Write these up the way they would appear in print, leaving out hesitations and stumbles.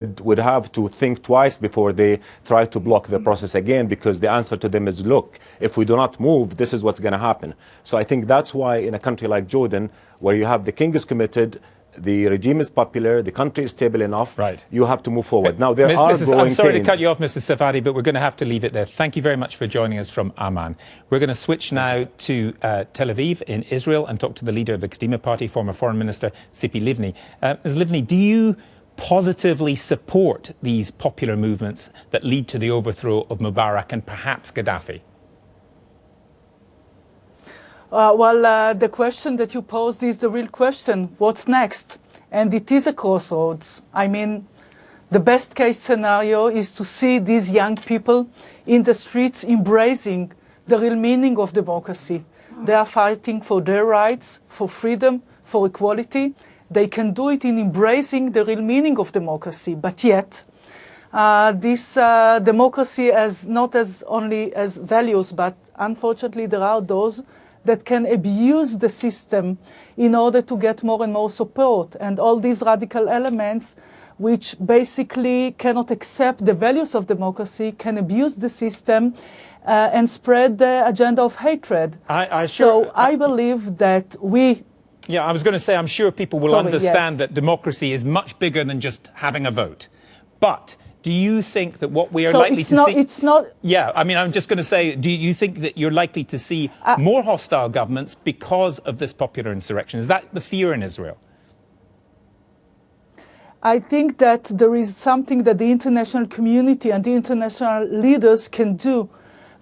would have to think twice before they try to block the process again, because the answer to them is, look, if we do not move, this is what's going to happen. So I think that's why in a country like Jordan, where you have the king is committed, the regime is popular, the country is stable enough, right, you have to move forward. Now, there are growing I'm sorry pains. to cut you off, Mrs. Safadi, but we're going to have to leave it there. Thank you very much for joining us from Amman. We're going to switch now to Tel Aviv in Israel and talk to the leader of the Kadima Party, former Foreign Minister Tzipi Livni. Ms. Livni, do you positively support these popular movements that lead to the overthrow of Mubarak and perhaps Gaddafi? The question that you posed is the real question. What's next? And it is a crossroads. I mean, the best case scenario is to see these young people in the streets embracing the real meaning of democracy. They are fighting for their rights, for freedom, for equality. They can do it in embracing the real meaning of democracy. But yet, this democracy as not as only as values, but unfortunately there are those that can abuse the system in order to get more and more support. And all these radical elements, which basically cannot accept the values of democracy, can abuse the system and spread the agenda of hatred. I believe that we... Yeah, I was going to say, I'm sure people will understand that democracy is much bigger than just having a vote. But do you think that what we are likely to see... It's not... Yeah, I mean, I'm just going to say, do you think that you're likely to see more hostile governments because of this popular insurrection? Is that the fear in Israel? I think that there is something that the international community and the international leaders can do,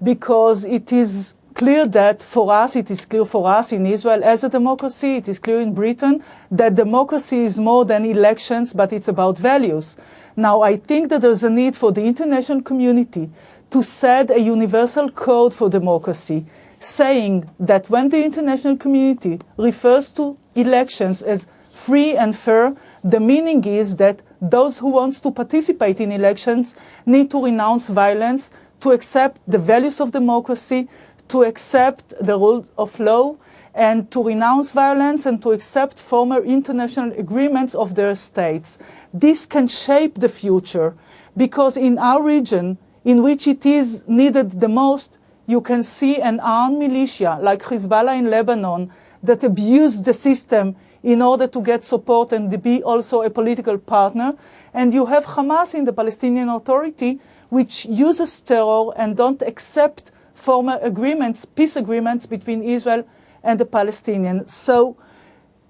because it is clear that for us, it is clear for us in Israel as a democracy, it is clear in Britain, that democracy is more than elections, but it's about values. Now, I think that there's a need for the international community to set a universal code for democracy, saying that when the international community refers to elections as free and fair, the meaning is that those who want to participate in elections need to renounce violence, to accept the values of democracy, to accept the rule of law, and to renounce violence and to accept former international agreements of their states. This can shape the future, because in our region, in which it is needed the most, you can see an armed militia like Hezbollah in Lebanon that abuse the system in order to get support and to be also a political partner. And you have Hamas in the Palestinian Authority, which uses terror and don't accept former agreements, peace agreements between Israel and the Palestinians. So,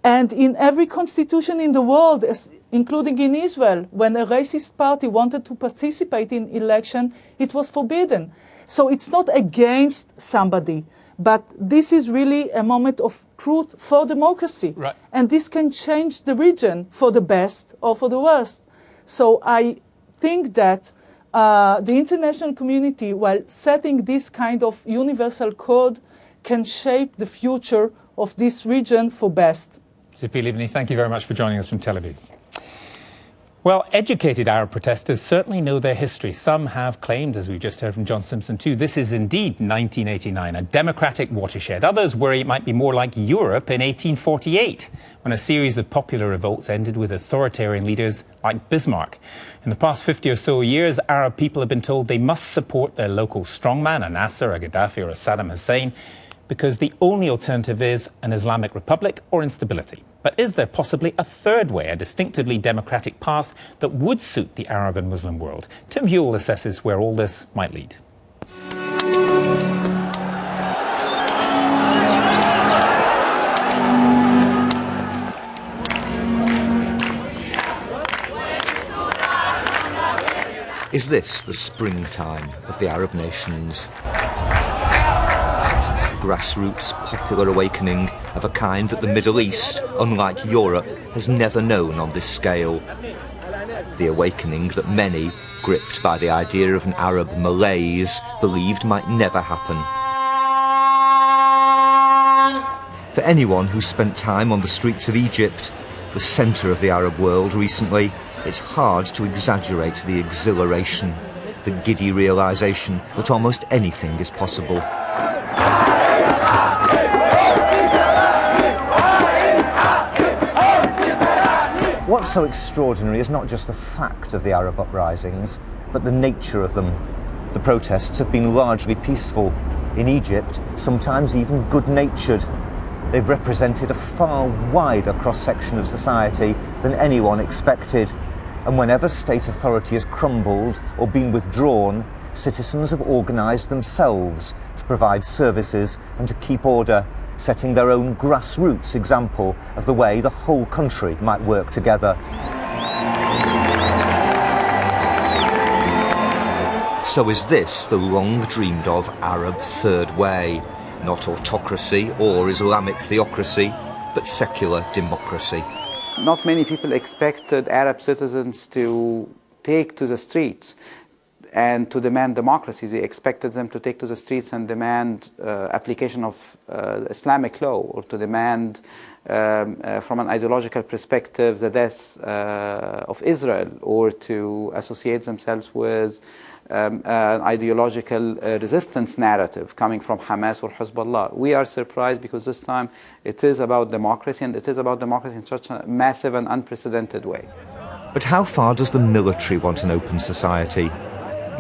and in every constitution in the world, including in Israel, when a racist party wanted to participate in election, it was forbidden. So it's not against somebody, but this is really a moment of truth for democracy. Right. And this can change the region for the best or for the worst. So I think that the international community, while setting this kind of universal code, can shape the future of this region for best. Tzipi Livni, thank you very much for joining us from Tel Aviv. Well, educated Arab protesters certainly know their history. Some have claimed, as we've just heard from John Simpson too, this is indeed 1989, a democratic watershed. Others worry it might be more like Europe in 1848, when a series of popular revolts ended with authoritarian leaders like Bismarck. In the past 50 or so years, Arab people have been told they must support their local strongman, a Nasser, a Gaddafi or a Saddam Hussein, because the only alternative is an Islamic republic or instability. But is there possibly a third way, a distinctively democratic path that would suit the Arab and Muslim world? Tim Hewell assesses where all this might lead. Is this the springtime of the Arab nations? Grassroots popular awakening of a kind that the Middle East, unlike Europe, has never known on this scale. The awakening that many, gripped by the idea of an Arab malaise, believed might never happen. For anyone who spent time on the streets of Egypt, the centre of the Arab world recently, it's hard to exaggerate the exhilaration, the giddy realisation that almost anything is possible. what's so extraordinary is not just the fact of the Arab uprisings, but the nature of them. The protests have been largely peaceful. In Egypt, sometimes even good-natured. They've represented a far wider cross-section of society than anyone expected. And whenever state authority has crumbled or been withdrawn, citizens have organised themselves to provide services and to keep order, setting their own grassroots example of the way the whole country might work together. So is this the long-dreamed-of Arab Third Way? Not autocracy or Islamic theocracy, but secular democracy. Not many people expected Arab citizens to take to the streets and to demand democracy. They expected them to take to the streets and demand application of Islamic law, or to demand, from an ideological perspective, the death of Israel, or to associate themselves with an ideological resistance narrative coming from Hamas or Hezbollah. We are surprised because this time it is about democracy, and it is about democracy in such a massive and unprecedented way. But how far does the military want an open society?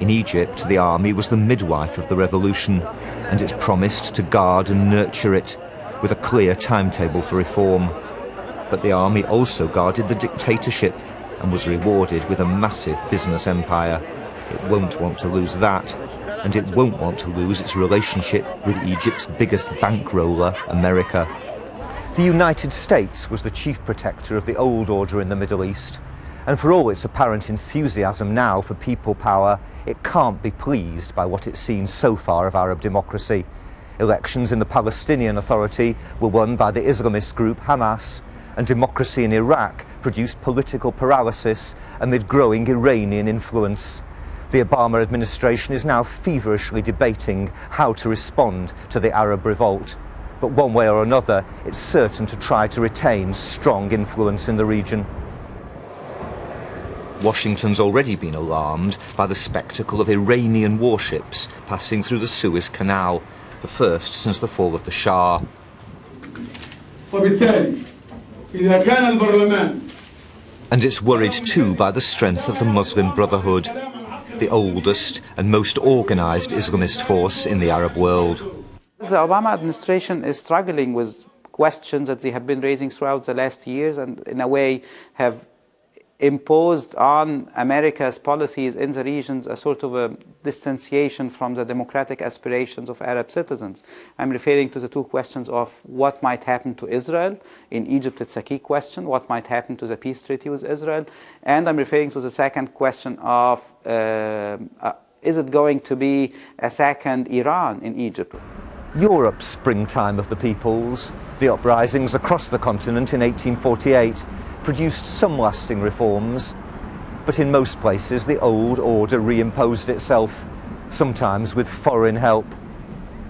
In Egypt, the army was the midwife of the revolution, and it's promised to guard and nurture it with a clear timetable for reform. But the army also guarded the dictatorship and was rewarded with a massive business empire. It won't want to lose that, and it won't want to lose its relationship with Egypt's biggest bankroller, America. The United States was the chief protector of the old order in the Middle East, and for all its apparent enthusiasm now for people power, it can't be pleased by what it's seen so far of Arab democracy. Elections in the Palestinian Authority were won by the Islamist group Hamas, and democracy in Iraq produced political paralysis amid growing Iranian influence. The Obama administration is now feverishly debating how to respond to the Arab revolt. But one way or another, it's certain to try to retain strong influence in the region. Washington's already been alarmed by the spectacle of Iranian warships passing through the Suez Canal, the first since the fall of the Shah. And it's worried too by the strength of the Muslim Brotherhood, the oldest and most organised Islamist force in the Arab world. The Obama administration is struggling with questions that they have been raising throughout the last years, and in a way have imposed on America's policies in the regions a sort of a distanciation from the democratic aspirations of Arab citizens. I'm referring to the two questions of what might happen to Israel. In Egypt, it's a key question, what might happen to the peace treaty with Israel. And I'm referring to the second question of is it going to be a second Iran in Egypt? Europe's springtime of the peoples, the uprisings across the continent in 1848, produced some lasting reforms, but in most places the old order reimposed itself, sometimes with foreign help.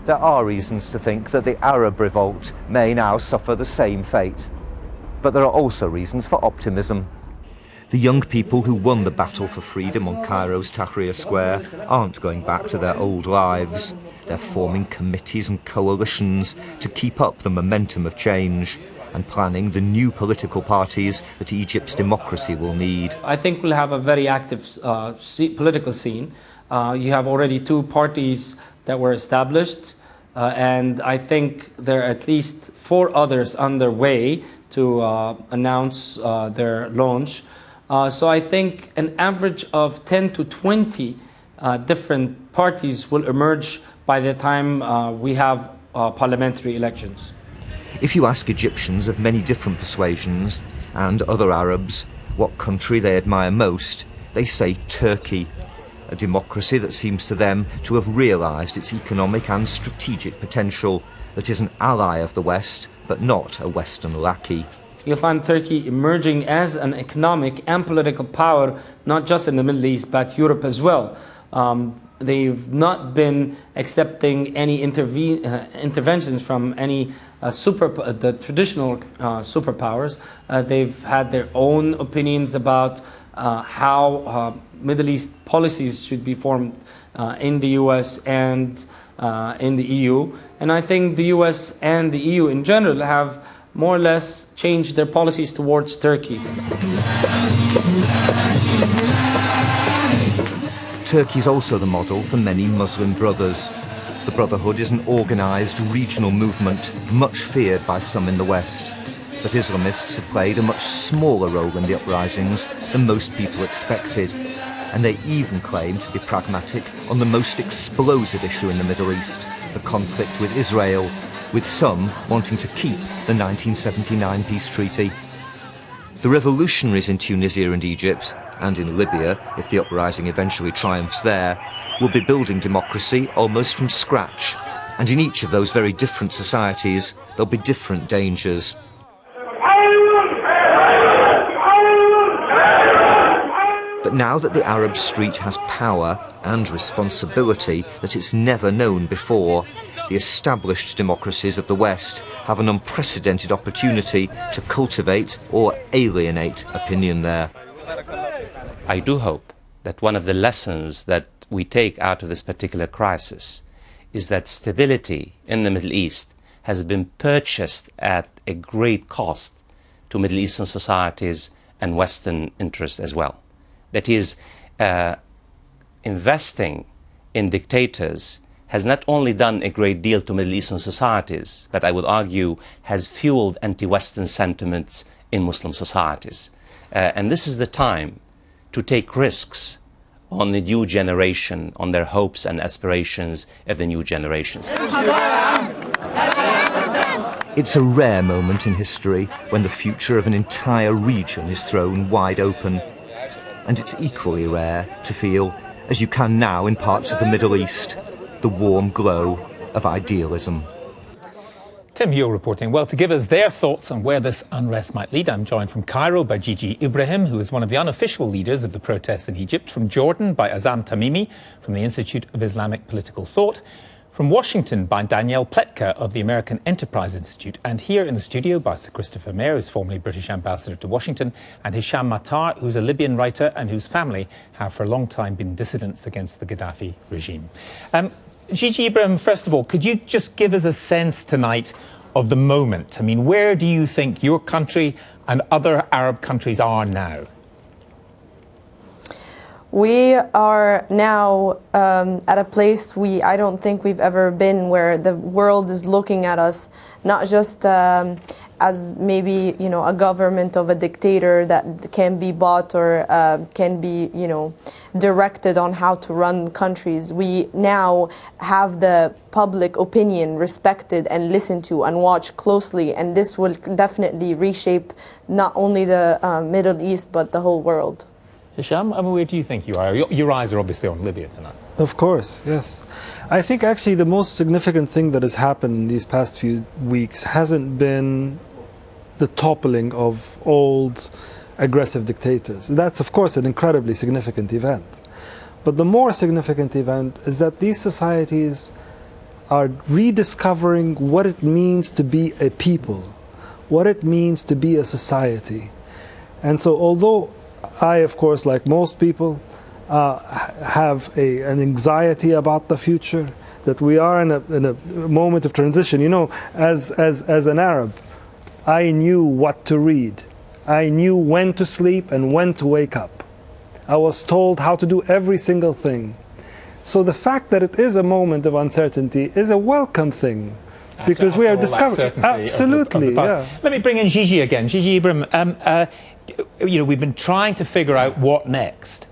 There are reasons to think that the Arab revolt may now suffer the same fate, but there are also reasons for optimism. The young people who won the battle for freedom on Cairo's Tahrir Square aren't going back to their old lives. They're forming committees and coalitions to keep up the momentum of change, and planning the new political parties that Egypt's democracy will need. I think we'll have a very active political scene. You have already two parties that were established, and I think there are at least 4 others underway to announce their launch. So I think an average of 10 to 20 different parties will emerge by the time we have parliamentary elections. If you ask Egyptians of many different persuasions, and other Arabs, what country they admire most, they say Turkey, a democracy that seems to them to have realised its economic and strategic potential, that is an ally of the West, but not a Western lackey. You'll find Turkey emerging as an economic and political power, not just in the Middle East, but Europe as well. They've not been accepting any interventions from any the traditional superpowers. They've had their own opinions about how Middle East policies should be formed in the US and in the EU. And I think the US and the EU in general have more or less changed their policies towards Turkey. Turkey is also the model for many Muslim brothers. The Brotherhood is an organised regional movement, much feared by some in the West. But Islamists have played a much smaller role in the uprisings than most people expected. And they even claim to be pragmatic on the most explosive issue in the Middle East, the conflict with Israel, with some wanting to keep the 1979 peace treaty. The revolutionaries in Tunisia and Egypt, and in Libya, if the uprising eventually triumphs there, will be building democracy almost from scratch. And in each of those very different societies, there'll be different dangers. But now that the Arab street has power and responsibility that it's never known before, the established democracies of the West have an unprecedented opportunity to cultivate or alienate opinion there. I do hope that one of the lessons that we take out of this particular crisis is that stability in the Middle East has been purchased at a great cost to Middle Eastern societies and Western interests as well. That is, investing in dictators has not only done a great deal to Middle Eastern societies, but I would argue has fueled anti-Western sentiments in Muslim societies. And this is the time to take risks on the new generation, on their hopes and aspirations of the new generations. It's a rare moment in history when the future of an entire region is thrown wide open. And it's equally rare to feel, as you can now in parts of the Middle East, the warm glow of idealism. Tim Yeo reporting. Well, to give us their thoughts on where this unrest might lead, I'm joined from Cairo by Gigi Ibrahim, who is one of the unofficial leaders of the protests in Egypt, from Jordan by Azam Tamimi from the Institute of Islamic Political Thought, from Washington by Danielle Pletka of the American Enterprise Institute, and here in the studio by Sir Christopher Mayer, who's formerly British Ambassador to Washington, and Hisham Matar, who's a Libyan writer and whose family have for a long time been dissidents against the Gaddafi regime. Gigi Ibrahim, first of all, could you just give us a sense tonight of the moment? I mean, where do you think your country and other Arab countries are now? We are now at a place I don't think we've ever been, where the world is looking at us not just as maybe, you know, a government of a dictator that can be bought or can be, you know, directed on how to run countries. We now have the public opinion respected and listened to and watched closely, and this will definitely reshape not only the Middle East but the whole world. Hisham, I mean, where do you think you are? Your eyes are obviously on Libya tonight. Of course, yes. I think actually the most significant thing that has happened in these past few weeks hasn't been the toppling of old aggressive dictators. That's of course an incredibly significant event. But the more significant event is that these societies are rediscovering what it means to be a people, what it means to be a society. And so although I, of course, like most people, have an anxiety about the future, that we are in a moment of transition. You know, as an Arab, I knew what to read. I knew when to sleep and when to wake up. I was told how to do every single thing. So the fact that it is a moment of uncertainty is a welcome thing, because we are discovering. Absolutely, yeah. Let me bring in Gigi again. Gigi Ibrahim, you know, we've been trying to figure out what next.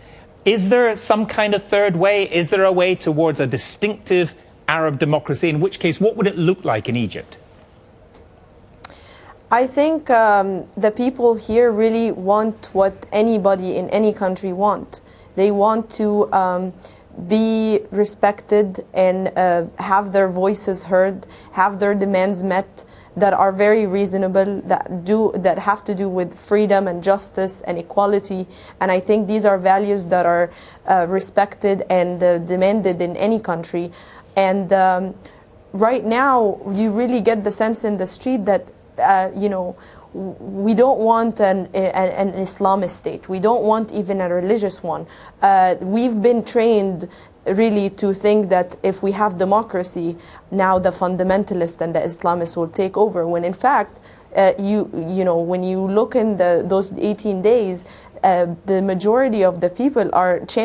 Is there some kind of third way? Is there a way towards a distinctive Arab democracy? In which case, what would it look like in Egypt? I think the people here really want what anybody in any country want. They want to be respected and have their voices heard, have their demands met, that are very reasonable, that have to do with freedom and justice and equality. And I think these are values that are respected and demanded in any country. And right now, you really get the sense in the street that you know, we don't want an Islamist state. We don't want even a religious one. We've been trained really to think that if we have democracy, now the fundamentalists and the Islamists will take over, when in fact you know, when you look in those 18 days, the majority of the people are